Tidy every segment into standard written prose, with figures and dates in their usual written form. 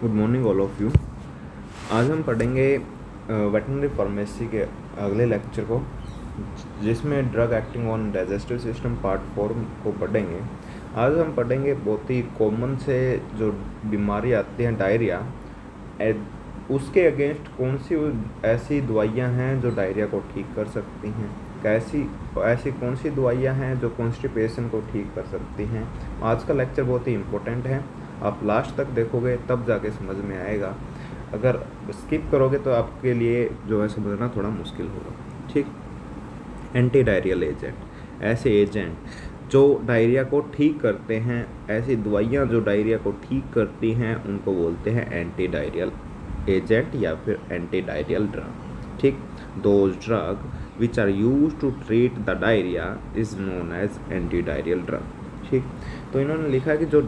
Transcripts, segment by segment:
Good morning all of you. आज हम पढ़ेंगे वेटरनरी फार्मेसी के अगले लेक्चर को, जिसमें drug acting on digestive system part 4 को पढ़ेंगे। आज हम पढ़ेंगे बहुत ही कॉमन से जो बीमारी आती है डायरिया, उसके अगेंस्ट कौन सी ऐसी दवाइयाँ हैं जो डायरिया को ठीक कर सकती हैं, ऐसी कौन सी दवाइयाँ हैं जो कॉन्स्टिपेशन को ठीक कर सकती हैं। आज का लेक्चर बहुत ही इम्पोर्टेंट है, आप लास्ट तक देखोगे तब जाके समझ में आएगा। अगर स्किप करोगे तो आपके लिए जो है समझना थोड़ा मुश्किल होगा। ठीक। एंटी डायरियल एजेंट, ऐसे एजेंट जो डायरिया को ठीक करते हैं, ऐसी दवाइयाँ जो डायरिया को ठीक करती हैं, उनको बोलते हैं एंटी डायरियल एजेंट या फिर एंटी डायरियल ड्रग। ठीक। Those drug which are use to treat the diarrhoea is known as anti diarrhoeal drug. ठीक। तो इन्होंने लिखा कि जो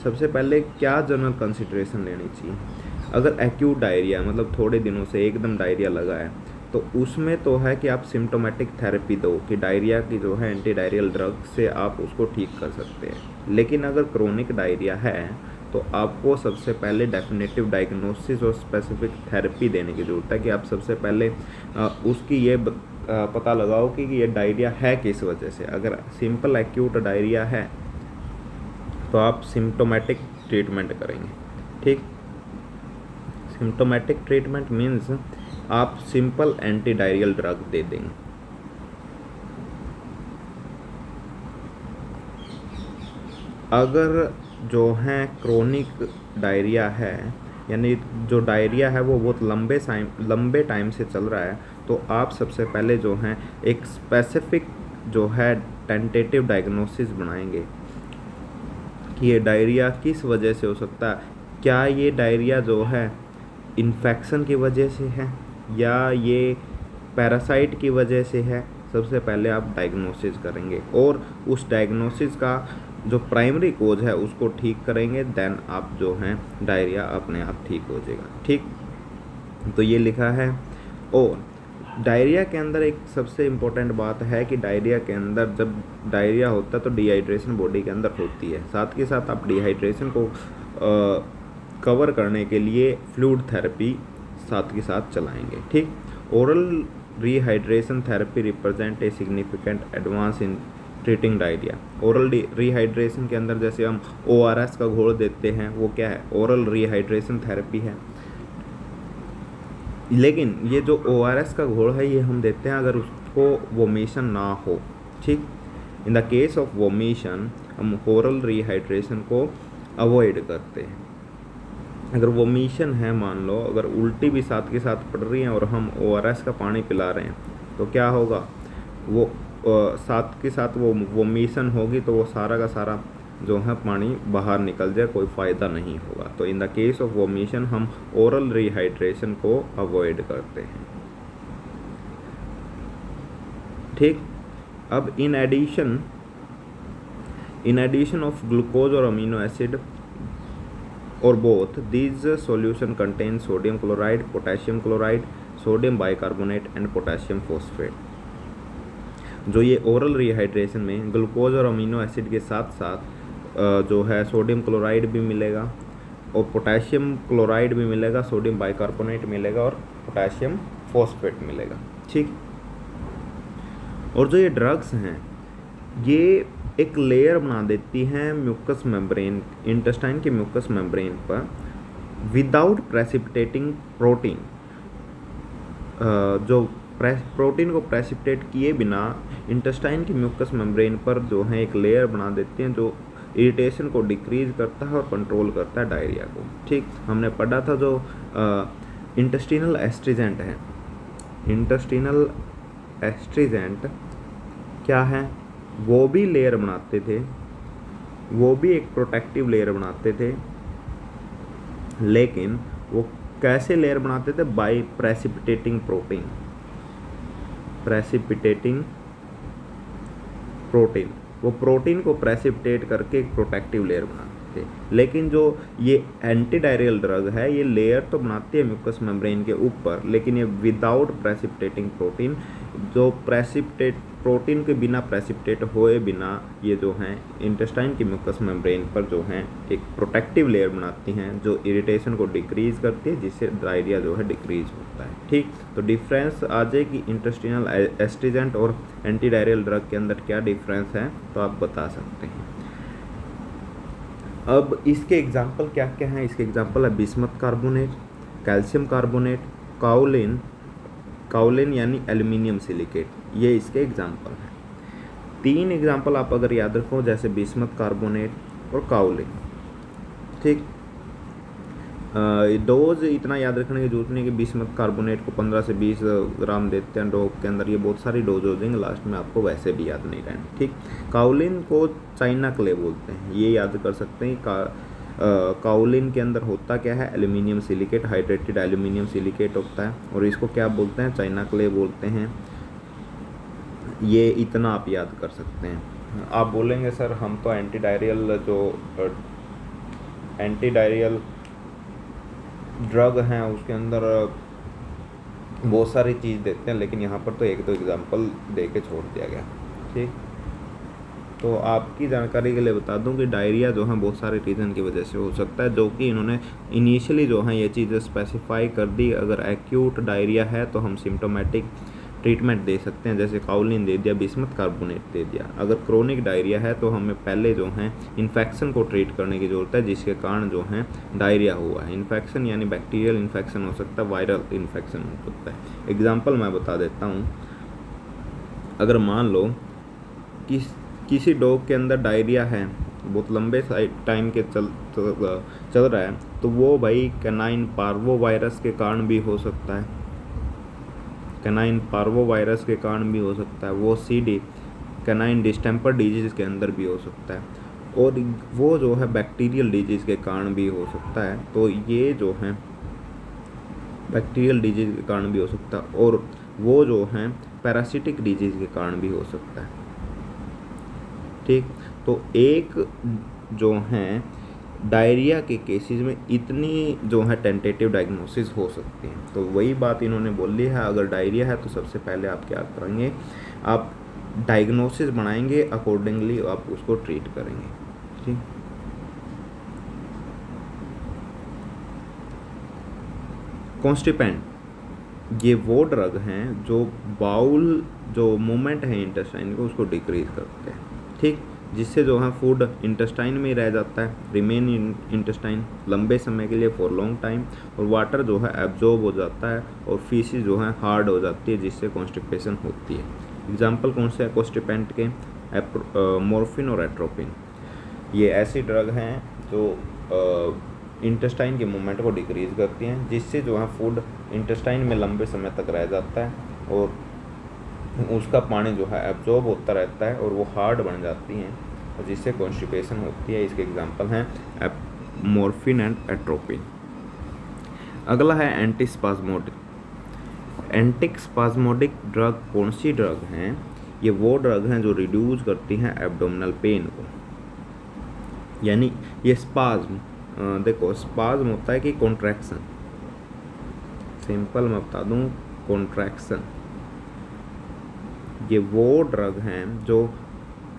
सबसे पहले क्या जनरल कंसिडरेशन लेनी चाहिए। अगर एक्यूट डायरिया मतलब थोड़े दिनों से एकदम डायरिया लगा है, तो उसमें तो है कि आप सिम्टोमेटिक थेरेपी दो कि डायरिया की जो है एंटी डायरियल ड्रग से आप उसको ठीक कर सकते हैं। लेकिन अगर क्रोनिक डायरिया है तो आपको सबसे पहले डेफिनेटिव डायग्नोसिस और स्पेसिफिक थेरेपी देने की ज़रूरत है कि आप सबसे पहले उसकी ये पता लगाओ कि ये डायरिया है किस वजह से। अगर सिंपल एक्यूट डायरिया है तो आप सिम्टोमेटिक ट्रीटमेंट करेंगे। ठीक। सिम्टोमेटिक ट्रीटमेंट मीन्स आप सिंपल एंटी डायरियल ड्रग दे देंगे। अगर जो है क्रोनिक डायरिया है, यानी जो डायरिया है वो बहुत लंबे टाइम से चल रहा है, तो आप सबसे पहले जो है एक स्पेसिफिक जो है टेंटेटिव डायग्नोसिस बनाएंगे कि ये डायरिया किस वजह से हो सकता है। क्या ये डायरिया जो है इन्फेक्शन की वजह से है या ये पैरासाइट की वजह से है। सबसे पहले आप डायग्नोसिस करेंगे और उस डायग्नोसिस का जो प्राइमरी कोज है उसको ठीक करेंगे, देन आप जो है डायरिया अपने आप ठीक हो जाएगा। ठीक। तो ये लिखा है। और डायरिया के अंदर एक सबसे इम्पोर्टेंट बात है कि डायरिया के अंदर जब डायरिया होता है तो डिहाइड्रेशन बॉडी के अंदर होती है। साथ के साथ आप डिहाइड्रेशन को कवर करने के लिए फ्लूइड थेरेपी साथ के साथ चलाएंगे। ठीक। Oral rehydration therapy represent a significant advance in treating diarrhoea. Oral rehydration के अंदर जैसे हम ORS का घोल देते हैं, वो क्या है, ओरल रिहाइड्रेशन थेरेपी है। लेकिन ये जो ORS का घोल है ये हम देते हैं अगर उसको वोमिशन ना हो। ठीक। इन द केस ऑफ वोमिशन हम ओरल रिहाइड्रेशन को अवॉइड करते हैं। अगर वोमिशन है, मान लो अगर उल्टी भी साथ के साथ पड़ रही है और हम ORS का पानी पिला रहे हैं, तो क्या होगा, वो साथ के साथ वो वोमिशन होगी तो वो सारा का सारा जो है पानी बाहर निकल जाए, कोई फ़ायदा नहीं होगा। तो इन द केस ऑफ वोमिशन हम ओरल रिहाइड्रेशन को अवॉइड करते हैं। ठीक। अब इन एडिशन ऑफ ग्लूकोज और अमीनो एसिड और both these solution contain sodium chloride, potassium chloride, sodium bicarbonate and potassium phosphate. जो ये ओरल रिहाइड्रेशन में ग्लूकोज और अमीनो एसिड के साथ साथ जो है सोडियम क्लोराइड भी मिलेगा और पोटेशियम क्लोराइड भी मिलेगा, सोडियम बाइकार्बोनेट मिलेगा और पोटेशियम फॉस्फेट मिलेगा। ठीक। और जो ये ड्रग्स हैं ये एक लेयर बना देती हैं म्यूकस मेम्ब्रेन, इंटेस्टाइन के म्यूकस मेम्ब्रेन पर, विदाउट प्रेसिपिटेटिंग प्रोटीन। जो प्रोटीन को प्रेसिपिटेट किए बिना इंटेस्टाइन की म्यूकस मेम्ब्रेन पर जो है एक लेयर बना देते हैं जो इरिटेशन को डिक्रीज करता है और कंट्रोल करता है डायरिया को। ठीक। हमने पढ़ा था जो इंटेस्टिनल एस्ट्रीजेंट है। इंटेस्टिनल एस्ट्रीजेंट क्या है, वो भी लेयर बनाते थे, वो भी एक प्रोटेक्टिव लेयर बनाते थे। लेकिन वो कैसे लेयर बनाते थे, by precipitating protein. Precipitating protein, वो प्रोटीन को प्रेसिपिटेट करके एक प्रोटेक्टिव लेयर बनाते थे। लेकिन जो ये एंटी डायरियल ड्रग है ये लेयर तो बनाती है म्यूकस मेम्ब्रेन के ऊपर, लेकिन ये विदाउट प्रेसिपिटेटिंग प्रोटीन जो प्रेसिपिटेट प्रोटीन के बिना प्रेसिपिटेट होए बिना ये जो हैं इंटेस्टाइन की म्यूकस मेम्ब्रेन पर जो हैं एक प्रोटेक्टिव लेयर बनाती हैं जो इरिटेशन को डिक्रीज करती है, जिससे डायरिया जो है डिक्रीज होता है। ठीक, तो डिफरेंस आ जाए कि इंटेस्टिनल एस्ट्रीजेंट और एंटी डायरियल ड्रग के अंदर क्या डिफरेंस है तो आप बता सकते हैं। अब इसके एग्जाम्पल क्या क्या हैं? इसके एग्जाम्पल है bismuth carbonate, calcium carbonate, kaolin यानी एल्यूमिनियम सिलिकेट, ये इसके एग्जाम्पल हैं। 3 एग्जाम्पल आप अगर याद रखो, जैसे बिस्मथ कार्बोनेट और काउलिन। ठीक, डोज इतना याद रखने की जरूरत नहीं कि बिस्मथ कार्बोनेट को 15 से 20 ग्राम देते हैं डोज के अंदर, ये बहुत सारी डोज हो जाएंगे, लास्ट में आपको वैसे भी याद नहीं रहने। ठीक, काउलिन को चाइना क्ले बोलते हैं, ये याद कर सकते हैं। काउलिन के अंदर होता क्या है? Aluminium silicate, hydrated aluminium silicate होता है, और इसको क्या बोलते हैं? चाइना क्ले बोलते हैं। ये इतना आप याद कर सकते हैं। आप बोलेंगे सर हम तो एंटी डायरियल ड्रग हैं उसके अंदर बहुत सारी चीज़ देते हैं, लेकिन यहाँ पर तो 1-2 एग्जाम्पल दे के छोड़ दिया गया। ठीक, तो आपकी जानकारी के लिए बता दूं कि डायरिया जो है बहुत सारे रीज़न की वजह से हो सकता है, जो कि इन्होंने इनिशियली जो है ये चीज़ें स्पेसिफाई कर दी। अगर एक्यूट डायरिया है तो हम सिम्टोमेटिक ट्रीटमेंट दे सकते हैं, जैसे काउलिन दे दिया, बिस्मथ कार्बोनेट दे दिया। अगर क्रोनिक डायरिया है तो हमें पहले जो है इन्फेक्शन को ट्रीट करने की ज़रूरत है, जिसके कारण जो है डायरिया हुआ है। इन्फेक्शन यानी बैक्टीरियल इन्फेक्शन हो सकता है, वायरल इन्फेक्शन हो सकता है। एग्जाम्पल मैं बता देता हूँ। अगर मान लो कि किसी डॉग के अंदर डायरिया है, बहुत लंबे टाइम के चल रहा है, तो वो भाई कैनाइन पार्वो वायरस के कारण भी हो सकता है। कैनाइन पार्वो वायरस के कारण भी हो सकता है। वो CD कैनाइन डिस्टेम्पर डिजीज़ के अंदर भी हो सकता है, और वो जो है बैक्टीरियल डिजीज़ के कारण भी हो सकता है। तो ये जो है बैक्टीरियल डिजीज़ के कारण भी हो सकता है, और वो जो है पैरासिटिक डिजीज़ के कारण भी हो सकता है। ठीक, तो एक जो है डायरिया के केसेस में इतनी जो है टेंटेटिव डायग्नोसिस हो सकती हैं। तो वही बात इन्होंने बोली है, अगर डायरिया है तो सबसे पहले आप क्या करेंगे? आप डायग्नोसिस बनाएंगे, अकॉर्डिंगली आप उसको ट्रीट करेंगे। ठीक, कॉन्स्टिपेंट ये वो ड्रग हैं जो बाउल जो मूवमेंट है इंटेस्टाइन को उसको डिक्रीज करते हैं। ठीक, जिससे जो है फूड इंटेस्टाइन में ही रह जाता है, रिमेन इन इंटेस्टाइन लंबे समय के लिए फॉर लॉन्ग टाइम, और वाटर जो है एब्जॉर्ब हो जाता है, और फीसिस जो है हार्ड हो जाती है, जिससे कॉन्स्टिपेशन होती है। एग्जाम्पल कौन से है कॉन्स्टिपेंट के? मॉर्फिन और एट्रोपिन। ये ऐसी ड्रग हैं जो इंटेस्टाइन के मूवमेंट को डिक्रीज करती हैं, जिससे जो है फूड इंटेस्टाइन में लंबे समय तक रह जाता है, और उसका पानी जो है एब्जॉर्ब होता रहता है, और वो हार्ड बन जाती हैं, और जिससे कॉन्स्टिपेशन होती है। इसके एग्जांपल हैं मॉर्फिन एंड एट्रोपिन। अगला है एंटीस्पाज्मोडिक। एंटीस्पाज्मोडिक ड्रग कौन सी ड्रग हैं? ये वो ड्रग हैं जो रिड्यूस करती हैं एब्डोमिनल पेन को। यानी ये स्पाज्म, देखो स्पाज्म होता है कि कॉन्ट्रैक्शन, सिंपल मैं बता दूं, कॉन्ट्रैक्शन। ये वो ड्रग हैं जो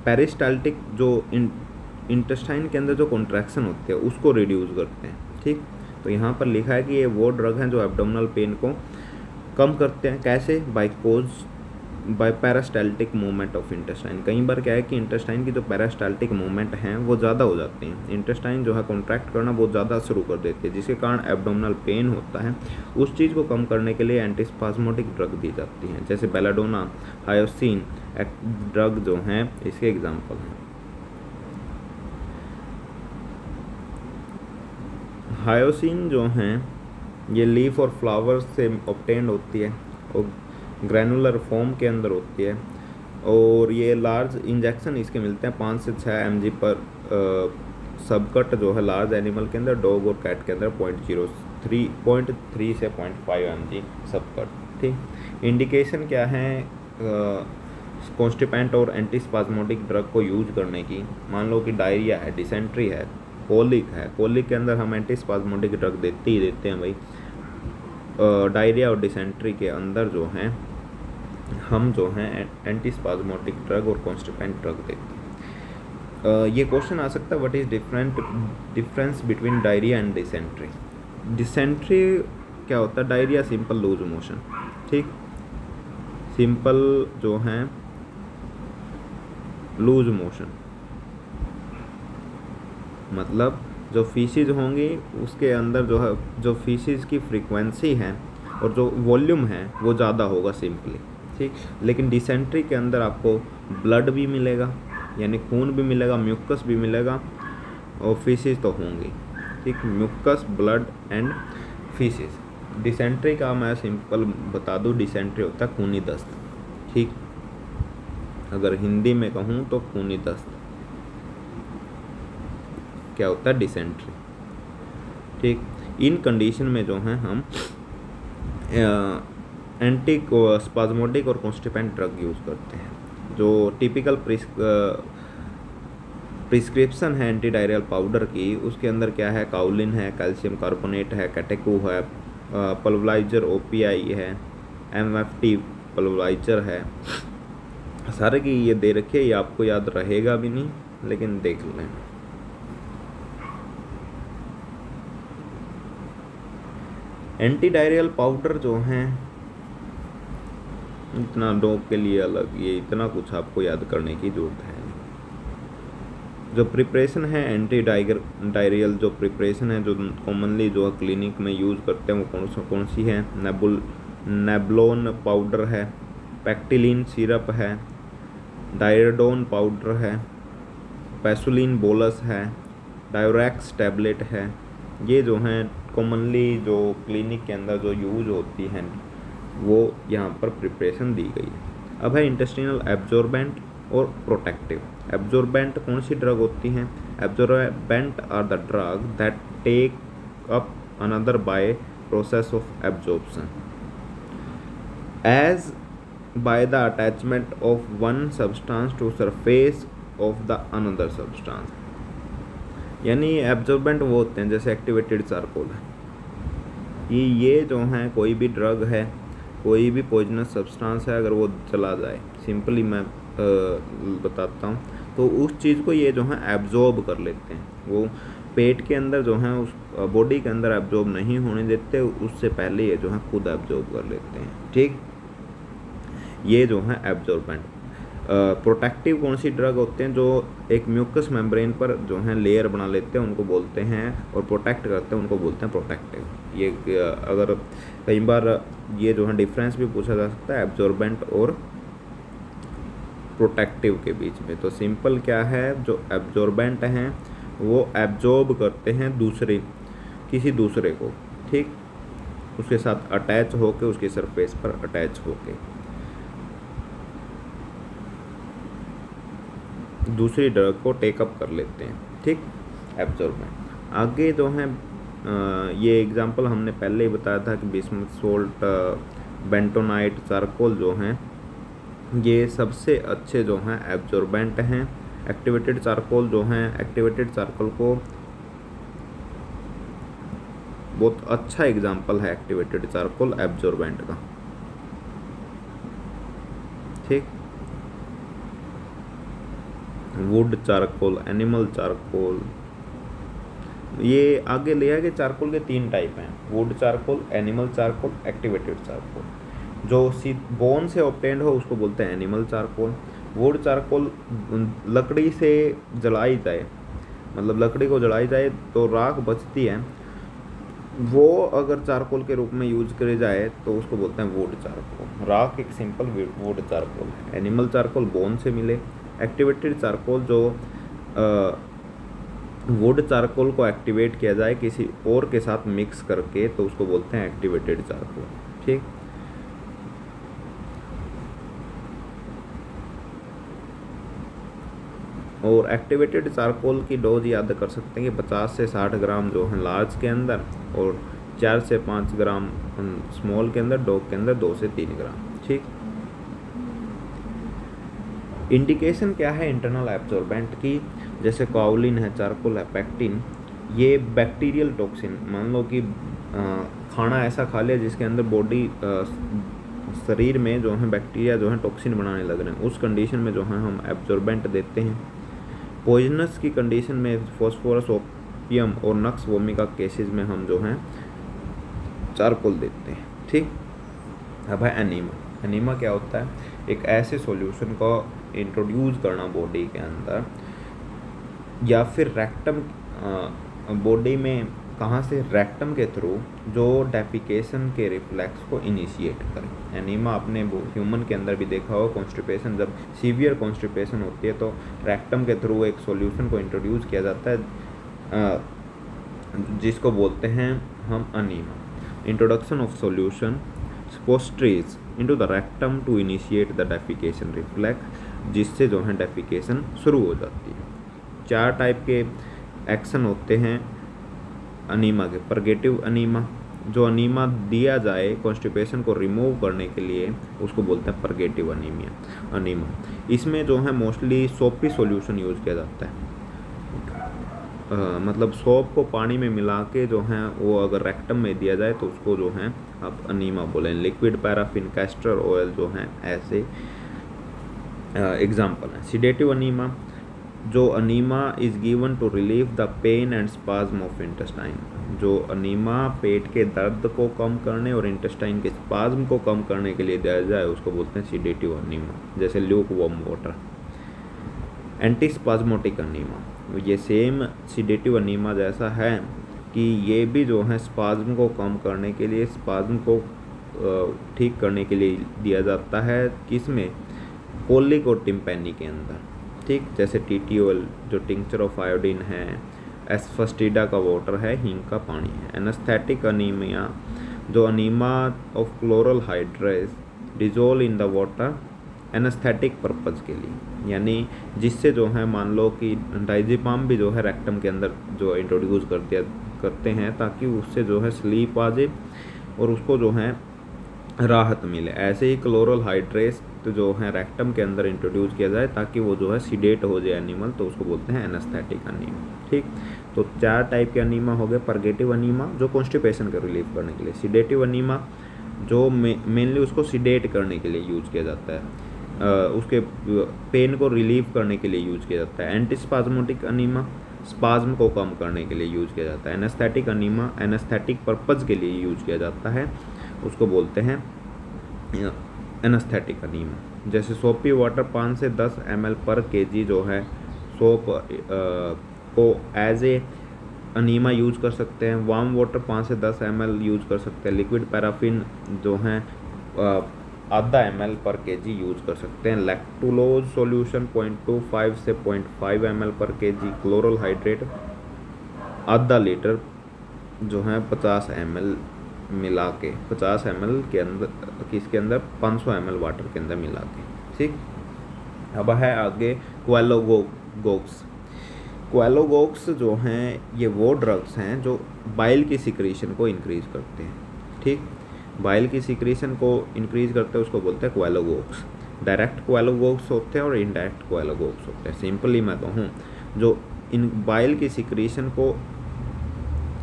पेरिस्टाल्टिक जो इंटेस्टाइन के अंदर जो कॉन्ट्रैक्शन होती है उसको रिड्यूस करते हैं। ठीक, तो यहाँ पर लिखा है कि ये वो ड्रग हैं जो एब्डोमिनल पेन को कम करते हैं। कैसे? By peristaltic movement of intestine. कई बार क्या है कि इंटेस्टाइन की जो पेरिस्टाल्टिक मूवमेंट हैं वो ज़्यादा हो जाती हैं, इंटेस्टाइन जो है कॉन्ट्रैक्ट करना बहुत ज़्यादा शुरू कर देती है, जिसके कारण एब्डोमिनल पेन होता है। उस चीज़ को कम करने के लिए एंटीस्पाज्मोडिक ड्रग दी जाती हैं, जैसे बेलाडोना, हायोसिन ड्रग जो हैं इसके एग्जाम्पल हैं। हायोसिन जो हैं ये लीफ और फ्लावर से ऑब्टेन्ड होती है, और ग्रैनुलर फॉर्म के अंदर होती है, और ये लार्ज इंजेक्शन इसके मिलते हैं 5 से 6 mg पर सबकट जो है लार्ज एनिमल के अंदर, डॉग और कैट के अंदर 0.3 से 0.5 mg सबकट। ठीक, इंडिकेशन क्या है कॉन्स्टिपेंट और एंटीस्पाज्मोडिक ड्रग को यूज करने की? मान लो कि डायरिया है, डिसेंट्री है, कोलिक है, कोलिक के अंदर हम एंटीस्पाज्मोडिक ड्रग देते ही देते हैं भाई। डायरिया और डिसेंट्री के अंदर जो हैं हम जो हैं एंटी स्पाज्मोटिक ड्रग और कॉन्स्टिपेंट ड्रग देते हैं। ये क्वेश्चन आ सकता है, what is difference between diarrhoea and dysentery. Dysentery क्या होता है? डायरिया सिंपल लूज मोशन, ठीक, सिंपल जो है लूज मोशन, मतलब जो फीसिस होंगी उसके अंदर जो है, जो फीसिस की फ्रीक्वेंसी है और जो वॉल्यूम है वो ज़्यादा होगा सिंपली, ठीक। लेकिन डिसेंट्री के अंदर आपको ब्लड भी मिलेगा, यानी खून भी मिलेगा, म्यूकस भी मिलेगा और फीसिस तो होंगी, ठीक। Mucus, blood and faeces. Dysentery का मैं सिंपल बता दूं, डिसेंट्री होता है खूनी दस्त, ठीक। अगर हिंदी में कहूँ तो खूनी दस्त क्या होता है? डिसेंट्री, ठीक। इन कंडीशन में जो है हम एंटी स्पाज्मोटिक और कॉन्स्टिपेंट ड्रग यूज़ करते हैं। जो टिपिकल प्रिस्क्रिप्शन है एंटी डायरियल पाउडर की, उसके अंदर क्या है? काउलिन है, कैल्शियम कार्बोनेट है, कैटेकू है, पल्वलाइजर ओपीआई है, एमएफटी पल्वलाइजर है, सारे की ये दे रखी है। ये आपको याद रहेगा भी नहीं, लेकिन देख लें। एंटी डायरियल पाउडर जो हैं, इतना डोप के लिए अलग, ये इतना कुछ आपको याद करने की जरूरत है। जो प्रिपरेशन है एंटी डायरियल, जो प्रिपरेशन है जो कॉमनली जो क्लिनिक में यूज़ करते हैं वो कौन सी है? नेबलोन पाउडर है, पैक्टिलिन सिरप है, डायरेडोन पाउडर है, पैसुलिन बोलस है, डायोरेक्स टैबलेट है। ये जो हैं कॉमनली जो क्लिनिक के अंदर जो यूज होती हैं वो यहाँ पर प्रिपरेशन दी गई है। अब है इंटेस्टिनल एब्जॉर्बेंट और प्रोटेक्टिव। एब्जॉर्बेंट कौन सी ड्रग होती हैं? Absorbent are the drug that take up another by process of absorption as by the attachment of one substance to surface of the another substance. यानी एब्जॉर्बेंट वो होते हैं जैसे एक्टिवेटेड चारकोल है, ये जो हैं कोई भी ड्रग है, कोई भी पॉइजनस सब्सटेंस है, अगर वो चला जाए, सिंपली मैं बताता हूँ, तो उस चीज़ को ये जो है एब्जॉर्ब कर लेते हैं। वो पेट के अंदर जो है उस बॉडी के अंदर एब्जॉर्ब नहीं होने देते, उससे पहले ये जो है खुद एब्जॉर्ब कर लेते हैं, ठीक। ये जो है एब्जॉर्बेंट। प्रोटेक्टिव कौन सी ड्रग होते हैं? जो एक म्यूकस मेम्ब्रेन पर जो है लेयर बना लेते हैं उनको बोलते हैं, और प्रोटेक्ट करते हैं उनको बोलते हैं प्रोटेक्टिव। ये अगर कई बार ये जो है डिफरेंस भी पूछा जा सकता है एब्जॉर्बेंट और प्रोटेक्टिव के बीच में। तो सिंपल क्या है, जो एब्जॉर्बेंट हैं वो एब्जॉर्ब करते हैं किसी दूसरे को, ठीक, उसके साथ अटैच होके, उसकी सरफेस पर अटैच होके दूसरी ड्रग को टेकअप कर लेते हैं, ठीक, एब्जॉर्बेंट। आगे जो है ये एग्जांपल हमने पहले ही बताया था कि बिस्मुथ सोल्ट, बेंटोनाइट, चारकोल जो हैं ये सबसे अच्छे जो हैं एब्जॉर्बेंट हैं। एक्टिवेटेड चारकोल जो हैं, एक्टिवेटेड चारकोल को बहुत अच्छा एग्जांपल है एक्टिवेटेड चारकोल एब्जॉर्बेंट का, ठीक। वुड चारकोल, एनिमल चारकोल, ये आगे लिया कि चारकोल के 3 टाइप हैं, would charcoal, animal charcoal, activated charcoal. जो बोन से ऑब्टेन्ड हो उसको बोलते हैं एनिमल चारकोल। वुड चारकोल लकड़ी से जलाई जाए, मतलब लकड़ी को जलाई जाए तो राख बचती है, वो अगर चारकोल के रूप में यूज करे जाए तो उसको बोलते हैं वुड चारकोल। राख एक सिंपल वुड चारकोल है। एनिमल चारकोल बोन से मिले। एक्टिवेटेड चारकोल जो वुड चारकोल को एक्टिवेट किया जाए किसी और के साथ मिक्स करके, तो उसको बोलते हैं एक्टिवेटेड चारकोल, ठीक। और एक्टिवेटेड चारकोल की डोज याद कर सकते हैं कि 50 से 60 ग्राम जो है लार्ज के अंदर, और 4 से 5 ग्राम स्मॉल के अंदर, डॉग के अंदर 2 से 3 ग्राम, ठीक। इंडिकेशन क्या है इंटरनल एब्जॉर्बेंट की? जैसे काउलिन है, चारकोल है, पैक्टिन, ये बैक्टीरियल टॉक्सिन, मान लो कि खाना ऐसा खा लिया जिसके अंदर बॉडी शरीर में जो है बैक्टीरिया जो है टॉक्सिन बनाने लग रहे हैं, उस कंडीशन में जो है हम एब्जॉर्बेंट देते हैं। पॉइजनस की कंडीशन में फॉस्फोरस, ओपियम और नक्स वोमिका केसेस में हम जो हैं चारकोल देते हैं। ठीक, अब है एनीमा। एनीमा क्या होता है? एक ऐसे सॉल्यूशन को इंट्रोड्यूस करना बॉडी के अंदर या फिर रेक्टम, बॉडी में कहाँ से? रेक्टम के थ्रू, जो डेफिकेशन के रिफ्लेक्स को इनिशिएट करें। एनीमा आपने ह्यूमन के अंदर भी देखा हो, कॉन्स्टिपेशन, जब सीवियर कॉन्स्टिपेशन होती है तो रेक्टम के थ्रू एक सॉल्यूशन को इंट्रोड्यूस किया जाता है जिसको बोलते हैं हम अनीमा। इंट्रोडक्शन ऑफ सॉल्यूशन पोस्ट्रीज into the rectum to initiate the defecation reflex, जिससे जो है डेफिकेशन शुरू हो जाती है। 4 टाइप के एक्शन होते हैं अनीमा के। परगेटिव अनीमा, जो अनीमा दिया जाए कॉन्स्टिपेशन को रिमूव करने के लिए, उसको बोलते हैं परगेटिव अनीमा। इसमें जो है मोस्टली सोपी सॉल्यूशन यूज़ किया जाता है। मतलब सोप को पानी में मिला के जो है वो अगर रेक्टम में दिया जाए तो उसको जो है आप अनीमा बोलें। लिक्विड पैराफिन, कैस्टर ऑयल जो हैं ऐसे एग्जाम्पल हैं। सिडेटिव अनीमा, जो enema is given to relieve the pain and spasm of intestine, जो अनीमा पेट के दर्द को कम करने और इंटेस्टाइन के स्पाज्म को कम करने के लिए दिया जाए उसको बोलते हैं सिडेटिव अनीमा, जैसे lukewarm water. Anti spasmodic enema, ये सेम सिडेटिव अनीमा जैसा है कि ये भी जो है स्पाज्म को कम करने के लिए, स्पाज्म को ठीक करने के लिए दिया जाता है। किसमें? कोलिक और टिम्पैनी के अंदर। ठीक, जैसे TTOL जो टिंक्चर ऑफ आयोडीन है, एस्फस्टिडा का वाटर है, हींग का पानी है। एनेस्थेटिक अनीमिया, जो enema of chloral hydrate dissolve in the water anaesthetic purpose के लिए, यानी जिससे जो है मान लो कि डाइजिपाम भी जो है रेक्टम के अंदर जो इंट्रोड्यूस करते हैं ताकि उससे जो है स्लीप आ जाए और उसको जो है राहत मिले। ऐसे ही क्लोरल हाइड्रेस तो जो है रेक्टम के अंदर इंट्रोड्यूस किया जाए ताकि वो जो है सीडेट हो जाए एनिमल, तो उसको बोलते हैं एनेस्थेटिक अनीमा। ठीक, तो 4 टाइप के अनीमा हो गए। परगेटिव अनीमा जो कॉन्स्टिपेशन का रिलीफ करने के लिए, सिडेटिव अनीमा जो मेनली उसको सीडेट करने के लिए यूज़ किया जाता है, उसके पेन को रिलीव करने के लिए यूज़ किया जाता है। एंटीस्पाज्मोटिक अनीमा स्पाज्म को कम करने के लिए यूज़ किया जाता है। एनेस्थेटिक अनीमा एनेस्थेटिक पर्पज़ के लिए यूज़ किया जाता है, उसको बोलते हैं एनेस्थेटिक अनीमा। जैसे सोपी वाटर 5 से 10 ml पर kg जो है सोप को एज ए अनीमा यूज़ कर सकते हैं। वार्म वाटर 5 से 10 ml यूज़ कर सकते हैं। लिक्विड पैराफिन जो है आधा ml पर kg यूज़ कर सकते हैं। लैक्टुलोज सॉल्यूशन 0.25 से 0.5 ml पर kg। क्लोरल हाइड्रेट आधा लीटर जो है 50 ml मिला के, 50 ml के अंदर, किसके अंदर 500 ml वाटर के अंदर मिला के। ठीक, अब है आगे क्वालोगोक्स। क्वालोगोक्स जो हैं ये वो ड्रग्स हैं जो बाइल की सिक्रीशन को इंक्रीज़ करते हैं। ठीक, बाइल की सिक्रीशन को इंक्रीज़ करते हैं, उसको बोलते हैं क्वालोगोक्स। डायरेक्ट क्वालोगोक्स होते हैं और इनडायरेक्ट क्वालोगोक्स होते हैं। सिंपली मैं कहूँ, जो इन बाइल की सिक्रीशन को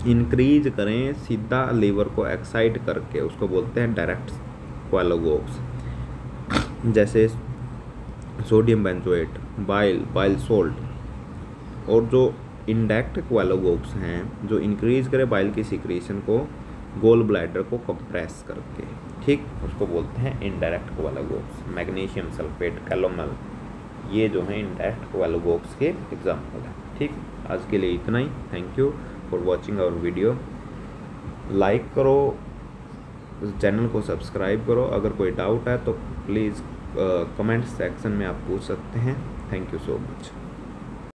इंक्रीज करें सीधा लीवर को एक्साइट करके, उसको बोलते हैं डायरेक्ट क्वालोगोक्स। जैसे सोडियम बेंजोएट, बाइल सोल्ट। और जो इनडायरेक्ट क्वालोगोक्स हैं जो इंक्रीज करें बाइल की सिक्रीशन को गोल ब्लैडर को कंप्रेस करके। ठीक, उसको बोलते हैं इनडायरेक्ट क्वालोगोक्स। मैग्नीशियम सल्फेट, कैलोमल, ये जो हैं इनडायरेक्ट क्वालोगोक्स के एग्जाम्पल हैं। ठीक, आज के लिए इतना ही। Thank you for watching our video. Like करो, चैनल को सब्सक्राइब करो। अगर कोई डाउट है तो प्लीज़ कमेंट सेक्शन में आप पूछ सकते हैं। Thank you so much.